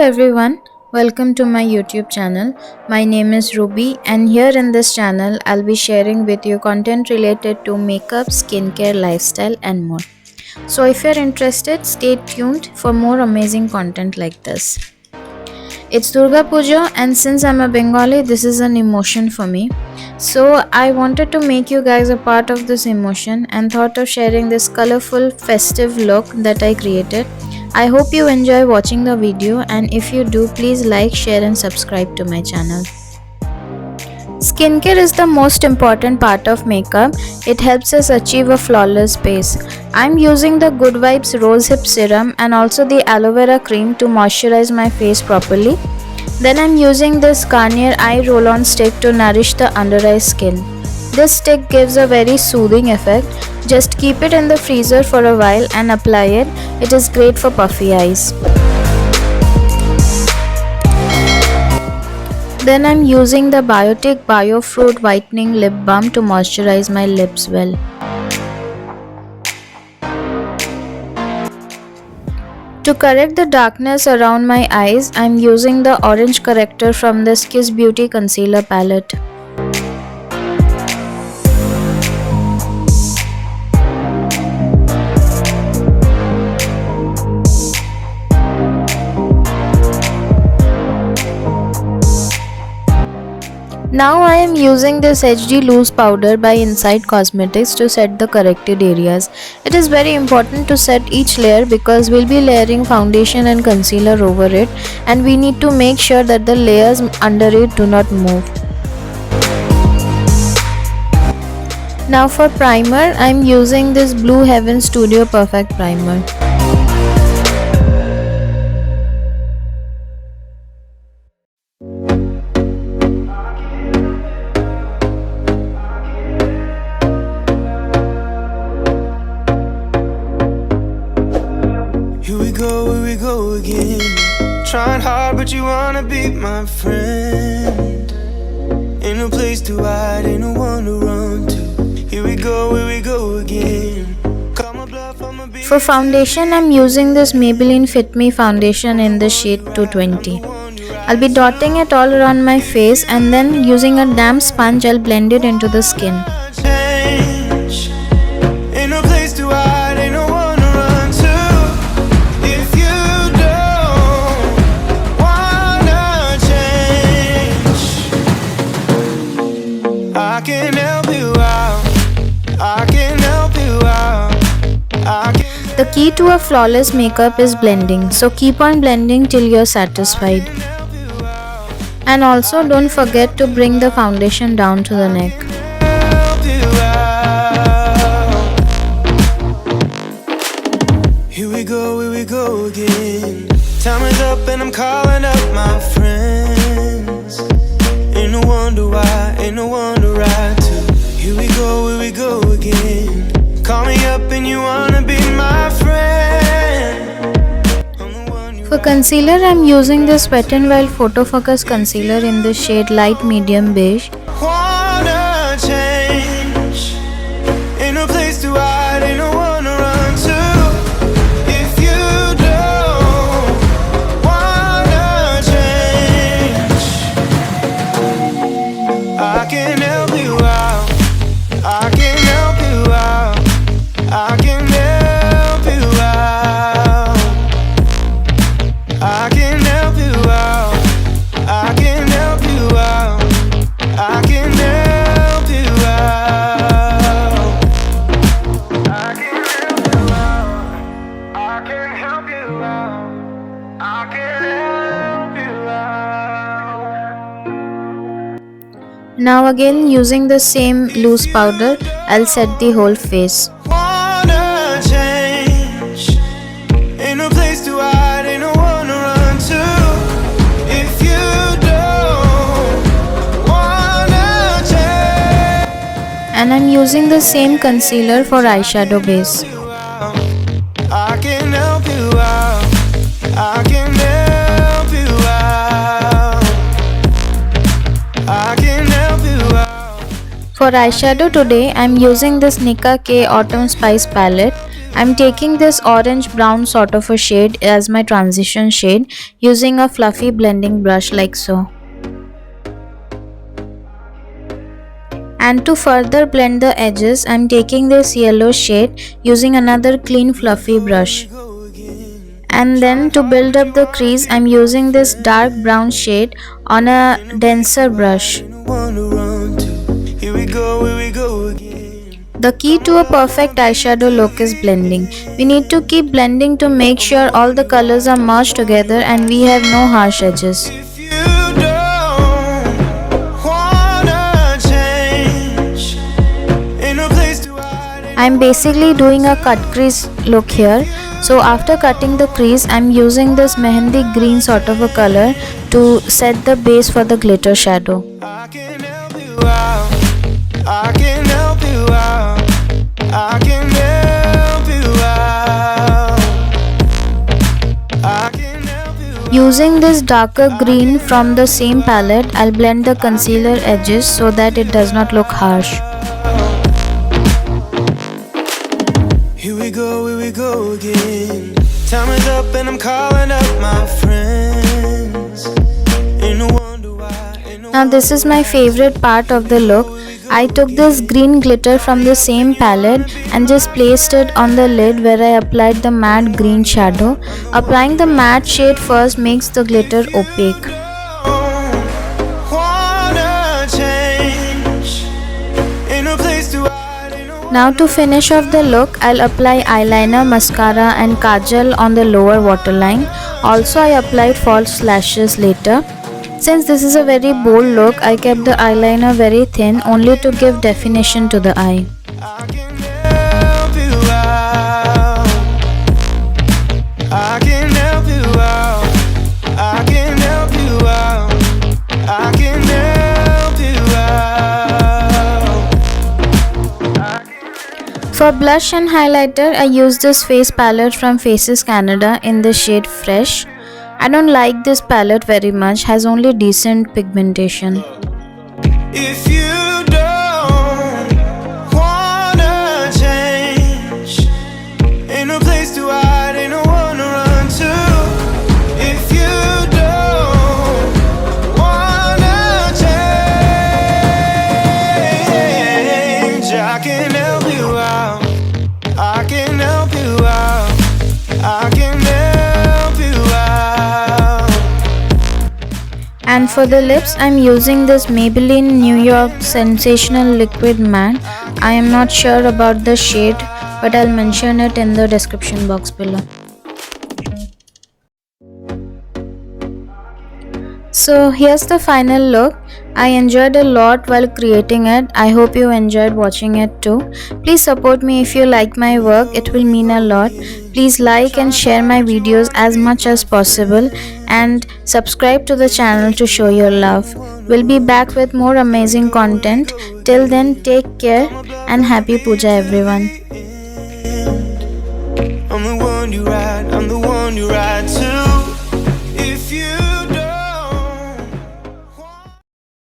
everyone, welcome to my YouTube channel. My name is Ruby, and here in this channel, I'll be sharing with you content related to makeup, skincare, lifestyle, and more. So, if you're interested, stay tuned for more amazing content like this. It's Durga Puja, and since I'm a Bengali, this is an emotion for me. So, I wanted to make you guys a part of this emotion and thought of sharing this colorful, festive look that I created. I hope you enjoy watching the video, and if you do, please like, share, and subscribe to my channel. Skincare is the most important part of makeup. It helps us achieve a flawless base. I'm using the Good Vibes Rose Hip Serum and also the Aloe Vera Cream to moisturize my face properly. Then I'm using this Garnier Eye Roll-On Stick to nourish the under eye skin. This stick gives a very soothing effect. Just keep it in the freezer for a while and apply it. It is great for puffy eyes. Then I'm using the Biotic Biofruit Whitening Lip Balm to moisturize my lips well. To correct the darkness around my eyes, I'm using the Orange Corrector from the Kiss Beauty Concealer Palette. Now I am using this HD Loose Powder by Inside Cosmetics to set the corrected areas. It is very important to set each layer because we'll be layering foundation and concealer over it, and we need to make sure that the layers under it do not move. Now for primer, I am using this Blue Heaven Studio Perfect Primer. Here we go again. Trying hard, but you wanna be my friend. Ain't no place to hide, ain't no one to run to. Here we go again. Call my bluff, I'ma be. For foundation, I'm using this Maybelline Fit Me foundation in the shade 220. I'll be dotting it all around my face, and then using a damp sponge, I'll blend it into the skin. Change. Ain't no place to hide, ain't no one to run to. If you don't wanna change, I can help you out. I can help you out. I can. The key to a flawless makeup is blending, so keep on blending till you're satisfied. And also don't forget to bring the foundation down to the neck. Help you out. Here we go again. Time is up and I'm calling up my friends. Ain't no wonder why, ain't no one to ride to. Here we go again. Call me up and you wanna be my friend. I'm the one you For concealer, I'm using this Wet n Wild Photo Focus Concealer in the shade Light Medium Beige. wanna change. Ain't no place to hide, ain't no one to run to. If you don't wanna change, I can help you out. I can help you out. I can help you out. I can help you out. I can help you out. I can help you out. I can help you out. I can help you out. I can help you out. Now again using the same loose powder, I'll set the whole face. Wanna change. Ain't no place to hide, ain't no one to run to. If you don't wanna change, And I'm using the same concealer for eyeshadow base. I can help you out. I can help you out. I can help you out. For eyeshadow today, I'm using this Nicka K Autumn Spice palette. I'm taking this orange brown sort of a shade as my transition shade using a fluffy blending brush like so. And to further blend the edges, I'm taking this yellow shade using another clean fluffy brush. And then to build up the crease, I'm using this dark brown shade on a denser brush. The key to a perfect eyeshadow look is blending. We need to keep blending to make sure all the colors are merged together and we have no harsh edges. I'm basically doing a cut crease look here. So after cutting the crease, I'm using this mehendi green sort of a color to set the base for the glitter shadow. Using this darker green from the same palette, I'll blend the concealer edges so that it does not look harsh. Here we go again. Time is up and I'm calling up my friends. Ain't no wonder why. Now this is my favorite part of the look. I took this green glitter from the same palette and just placed it on the lid where I applied the matte green shadow. Applying the matte shade first makes the glitter opaque. Now to finish off the look, I'll apply eyeliner, mascara and kajal on the lower waterline. Also I applied false lashes later. Since this is a very bold look, I kept the eyeliner very thin only to give definition to the eye. For blush and highlighter, I use this face palette from Faces Canada in the shade Fresh. I don't like this palette very much, has only decent pigmentation. If you don't wanna change, ain't no place to hide, ain't no one to run to. If you don't wanna change, I can help you out. I can help you out. I can help you out. And for the lips, I'm using this Maybelline New York Sensational Liquid Matte. I am not sure about the shade, but I'll mention it in the description box below. So here's the final look. I enjoyed a lot while creating it. I hope you enjoyed watching it too. Please support me if you like my work. It will mean a lot. Please like and share my videos as much as possible and subscribe to the channel to show your love. We'll be back with more amazing content. Till then, take care and happy puja everyone. I'm the one you ride to.